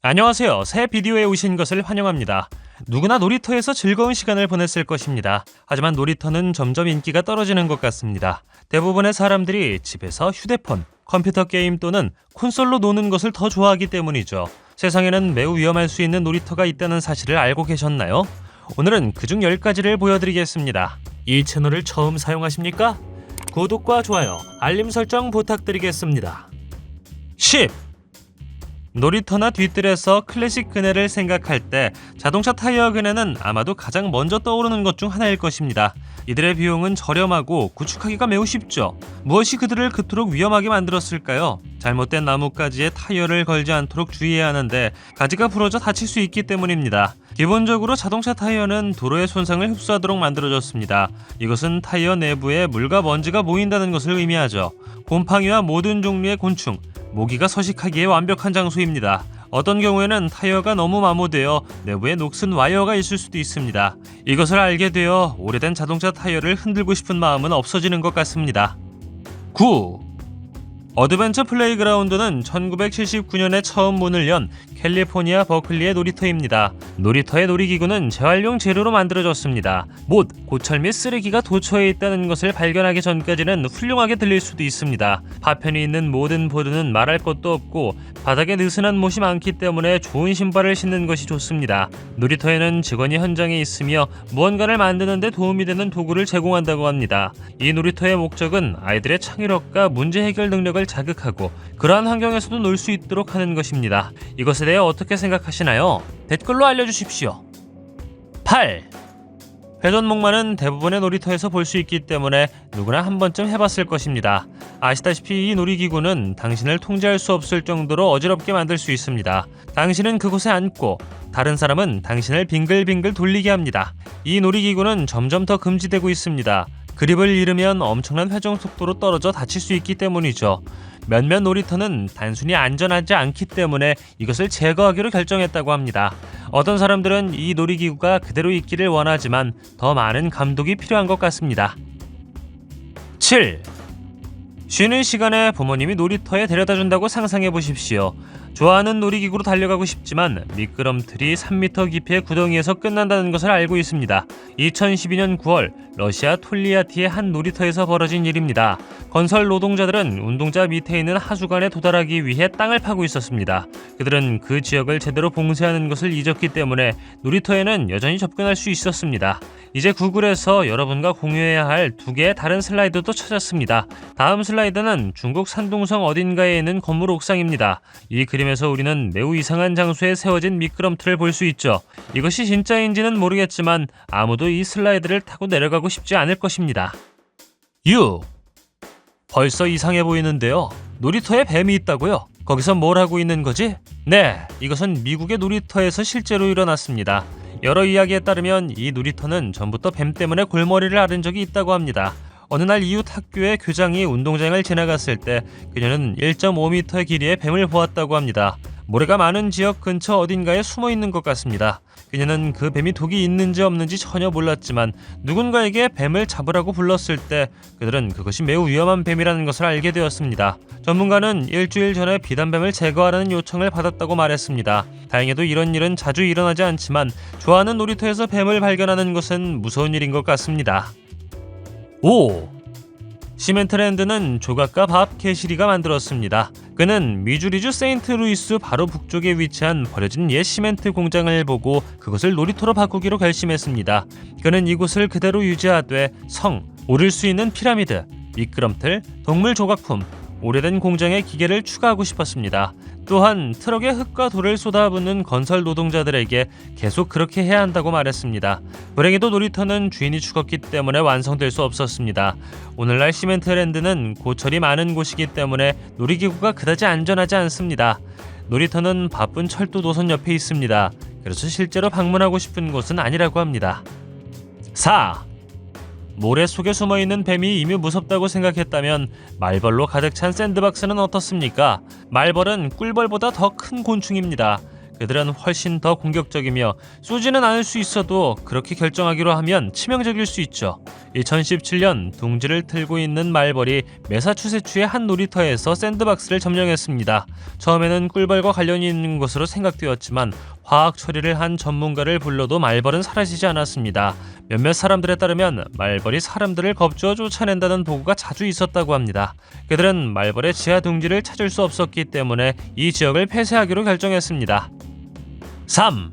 안녕하세요. 새 비디오에 오신 것을 환영합니다. 누구나 놀이터에서 즐거운 시간을 보냈을 것입니다. 하지만 놀이터는 점점 인기가 떨어지는 것 같습니다. 대부분의 사람들이 집에서 휴대폰, 컴퓨터 게임 또는 콘솔로 노는 것을 더 좋아하기 때문이죠. 세상에는 매우 위험할 수 있는 놀이터가 있다는 사실을 알고 계셨나요? 오늘은 그중 10가지를 보여드리겠습니다. 이 채널을 처음 사용하십니까? 구독과 좋아요, 알림 설정 부탁드리겠습니다. 10. 놀이터나 뒤뜰에서 클래식 그네를 생각할 때 자동차 타이어 그네는 아마도 가장 먼저 떠오르는 것 중 하나일 것입니다. 이들의 비용은 저렴하고 구축하기가 매우 쉽죠. 무엇이 그들을 그토록 위험하게 만들었을까요? 잘못된 나뭇가지에 타이어를 걸지 않도록 주의해야 하는데 가지가 부러져 다칠 수 있기 때문입니다. 기본적으로 자동차 타이어는 도로의 손상을 흡수하도록 만들어졌습니다. 이것은 타이어 내부에 물과 먼지가 모인다는 것을 의미하죠. 곰팡이와 모든 종류의 곤충, 모기가 서식하기에 완벽한 장소입니다. 어떤 경우에는 타이어가 너무 마모되어 내부에 녹슨 와이어가 있을 수도 있습니다. 이것을 알게 되어 오래된 자동차 타이어를 흔들고 싶은 마음은 없어지는 것 같습니다. 9. 어드벤처 플레이그라운드는 1979년에 처음 문을 연 캘리포니아 버클리의 놀이터입니다. 놀이터의 놀이기구는 재활용 재료로 만들어졌습니다. 못, 고철 및 쓰레기가 도처에 있다는 것을 발견하기 전까지는 훌륭하게 들릴 수도 있습니다. 파편이 있는 모든 보드는 말할 것도 없고 바닥에 느슨한 못이 많기 때문에 좋은 신발을 신는 것이 좋습니다. 놀이터에는 직원이 현장에 있으며 무언가를 만드는 데 도움이 되는 도구를 제공한다고 합니다. 이 놀이터의 목적은 아이들의 창의력과 문제 해결 능력을 자극하고 그러한 환경에서도 놀 수 있도록 하는 것입니다. 이것에 대해 어떻게 생각하시나요? 댓글로 알려주십시오. 8. 회전목마는 대부분의 놀이터에서 볼 수 있기 때문에 누구나 한 번쯤 해봤을 것입니다. 아시다시피 이 놀이기구는 당신을 통제할 수 없을 정도로 어지럽게 만들 수 있습니다. 당신은 그곳에 앉고 다른 사람은 당신을 빙글빙글 돌리게 합니다. 이 놀이기구는 점점 더 금지되고 있습니다. 그립을 잃으면 엄청난 회전 속도로 떨어져 다칠 수 있기 때문이죠. 몇몇 놀이터는 단순히 안전하지 않기 때문에 이것을 제거하기로 결정했다고 합니다. 어떤 사람들은 이 놀이기구가 그대로 있기를 원하지만 더 많은 감독이 필요한 것 같습니다. 7. 쉬는 시간에 부모님이 놀이터에 데려다준다고 상상해 보십시오. 좋아하는 놀이기구로 달려가고 싶지만 미끄럼틀이 3m 깊이의 구덩이에서 끝난다는 것을 알고 있습니다. 2012년 9월 러시아 톨리아티의 한 놀이터에서 벌어진 일입니다. 건설 노동자들은 운동자 밑에 있는 하수관에 도달하기 위해 땅을 파고 있었습니다. 그들은 그 지역을 제대로 봉쇄하는 것을 잊었기 때문에 놀이터에는 여전히 접근할 수 있었습니다. 이제 구글에서 여러분과 공유해야 할 2개의 다른 슬라이드도 찾았습니다. 다음 슬라이드는 중국 산둥성 어딘가에 있는 건물 옥상입니다. 이 그림에서 우리는 매우 이상한 장소에 세워진 미끄럼틀을 볼 수 있죠. 이것이 진짜인지는 모르겠지만 아무도 이 슬라이드를 타고 내려가고 싶지 않을 것입니다. 6. 벌써 이상해 보이는데요. 놀이터에 뱀이 있다고요? 거기서 뭘 하고 있는 거지? 네, 이것은 미국의 놀이터에서 실제로 일어났습니다. 여러 이야기에 따르면 이 놀이터는 전부터 뱀 때문에 골머리를 앓은 적이 있다고 합니다. 어느 날 이웃 학교의 교장이 운동장을 지나갔을 때 그녀는 1.5m의 길이의 뱀을 보았다고 합니다. 모래가 많은 지역 근처 어딘가에 숨어 있는 것 같습니다. 그녀는 그 뱀이 독이 있는지 없는지 전혀 몰랐지만 누군가에게 뱀을 잡으라고 불렀을 때 그들은 그것이 매우 위험한 뱀이라는 것을 알게 되었습니다. 전문가는 일주일 전에 비단뱀을 제거하라는 요청을 받았다고 말했습니다. 다행히도 이런 일은 자주 일어나지 않지만 좋아하는 놀이터에서 뱀을 발견하는 것은 무서운 일인 것 같습니다. 5. 시멘트랜드는 조각가 밥 캐시리가 만들었습니다. 그는 미주리주 세인트루이스 바로 북쪽에 위치한 버려진 옛 시멘트 공장을 보고 그것을 놀이터로 바꾸기로 결심했습니다. 그는 이곳을 그대로 유지하되 성, 오를 수 있는 피라미드, 미끄럼틀, 동물 조각품, 오래된 공장의 기계를 추가하고 싶었습니다. 또한 트럭에 흙과 돌을 쏟아붓는 건설 노동자들에게 계속 그렇게 해야 한다고 말했습니다. 불행히도 놀이터는 주인이 죽었기 때문에 완성될 수 없었습니다. 오늘날 시멘트랜드는 고철이 많은 곳이기 때문에 놀이기구가 그다지 안전하지 않습니다. 놀이터는 바쁜 철도 노선 옆에 있습니다. 그래서 실제로 방문하고 싶은 곳은 아니라고 합니다. 4. 모래 속에 숨어있는 뱀이 이미 무섭다고 생각했다면 말벌로 가득 찬 샌드박스는 어떻습니까? 말벌은 꿀벌보다 더 큰 곤충입니다. 그들은 훨씬 더 공격적이며 쏘지는 않을 수 있어도 그렇게 결정하기로 하면 치명적일 수 있죠. 2017년 둥지를 틀고 있는 말벌이 매사추세츠의 한 놀이터에서 샌드박스를 점령했습니다. 처음에는 꿀벌과 관련이 있는 것으로 생각되었지만 화학 처리를 한 전문가를 불러도 말벌은 사라지지 않았습니다. 몇몇 사람들에 따르면 말벌이 사람들을 겁주어 쫓아낸다는 보고가 자주 있었다고 합니다. 그들은 말벌의 지하 둥지를 찾을 수 없었기 때문에 이 지역을 폐쇄하기로 결정했습니다. 3.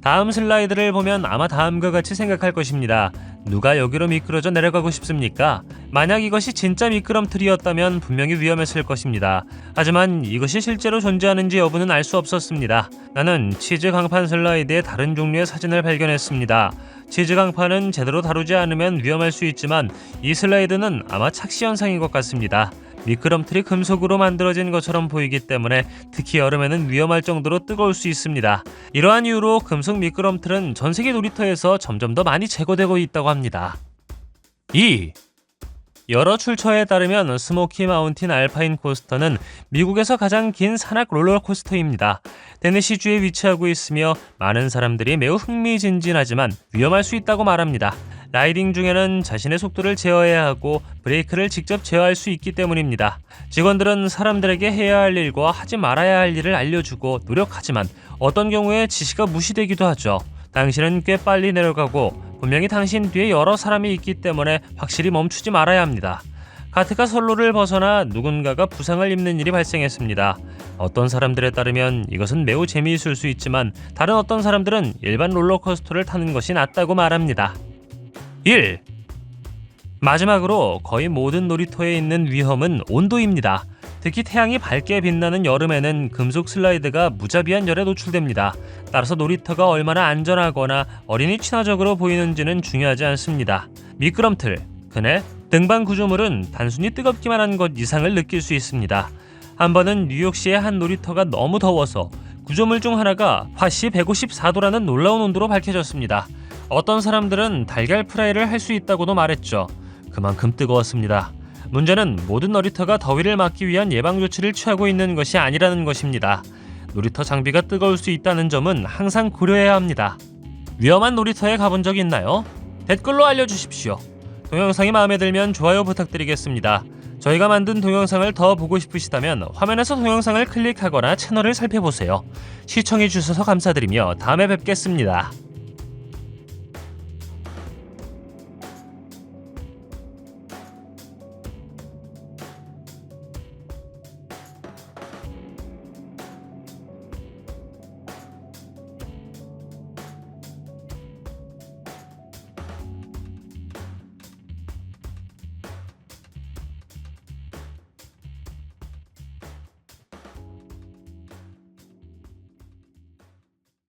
다음 슬라이드를 보면 아마 다음과 같이 생각할 것입니다. 누가 여기로 미끄러져 내려가고 싶습니까? 만약 이것이 진짜 미끄럼틀이었다면 분명히 위험했을 것입니다. 하지만 이것이 실제로 존재하는지 여부는 알 수 없었습니다. 나는 치즈 강판 슬라이드의 다른 종류의 사진을 발견했습니다. 치즈 강판은 제대로 다루지 않으면 위험할 수 있지만 이 슬라이드는 아마 착시 현상인 것 같습니다. 미끄럼틀이 금속으로 만들어진 것처럼 보이기 때문에 특히 여름에는 위험할 정도로 뜨거울 수 있습니다. 이러한 이유로 금속 미끄럼틀은 전 세계 놀이터에서 점점 더 많이 제거되고 있다고 합니다. 2. 여러 출처에 따르면 스모키 마운틴 알파인 코스터는 미국에서 가장 긴 산악 롤러코스터입니다. 테네시주에 위치하고 있으며 많은 사람들이 매우 흥미진진하지만 위험할 수 있다고 말합니다. 라이딩 중에는 자신의 속도를 제어해야 하고 브레이크를 직접 제어할 수 있기 때문입니다. 직원들은 사람들에게 해야 할 일과 하지 말아야 할 일을 알려주고 노력하지만 어떤 경우에 지시가 무시되기도 하죠. 당신은 꽤 빨리 내려가고 분명히 당신 뒤에 여러 사람이 있기 때문에 확실히 멈추지 말아야 합니다. 카트가 선로를 벗어나 누군가가 부상을 입는 일이 발생했습니다. 어떤 사람들에 따르면 이것은 매우 재미있을 수 있지만 다른 어떤 사람들은 일반 롤러코스터를 타는 것이 낫다고 말합니다. 1. 마지막으로 거의 모든 놀이터에 있는 위험은 온도입니다. 특히 태양이 밝게 빛나는 여름에는 금속 슬라이드가 무자비한 열에 노출됩니다. 따라서 놀이터가 얼마나 안전하거나 어린이 친화적으로 보이는지는 중요하지 않습니다. 미끄럼틀, 그네, 등반 구조물은 단순히 뜨겁기만 한 것 이상을 느낄 수 있습니다. 한 번은 뉴욕시의 한 놀이터가 너무 더워서 구조물 중 하나가 화씨 154도라는 놀라운 온도로 밝혀졌습니다. 어떤 사람들은 달걀 프라이를 할 수 있다고도 말했죠. 그만큼 뜨거웠습니다. 문제는 모든 놀이터가 더위를 막기 위한 예방조치를 취하고 있는 것이 아니라는 것입니다. 놀이터 장비가 뜨거울 수 있다는 점은 항상 고려해야 합니다. 위험한 놀이터에 가본 적 있나요? 댓글로 알려주십시오. 동영상이 마음에 들면 좋아요 부탁드리겠습니다. 저희가 만든 동영상을 더 보고 싶으시다면 화면에서 동영상을 클릭하거나 채널을 살펴보세요. 시청해주셔서 감사드리며 다음에 뵙겠습니다.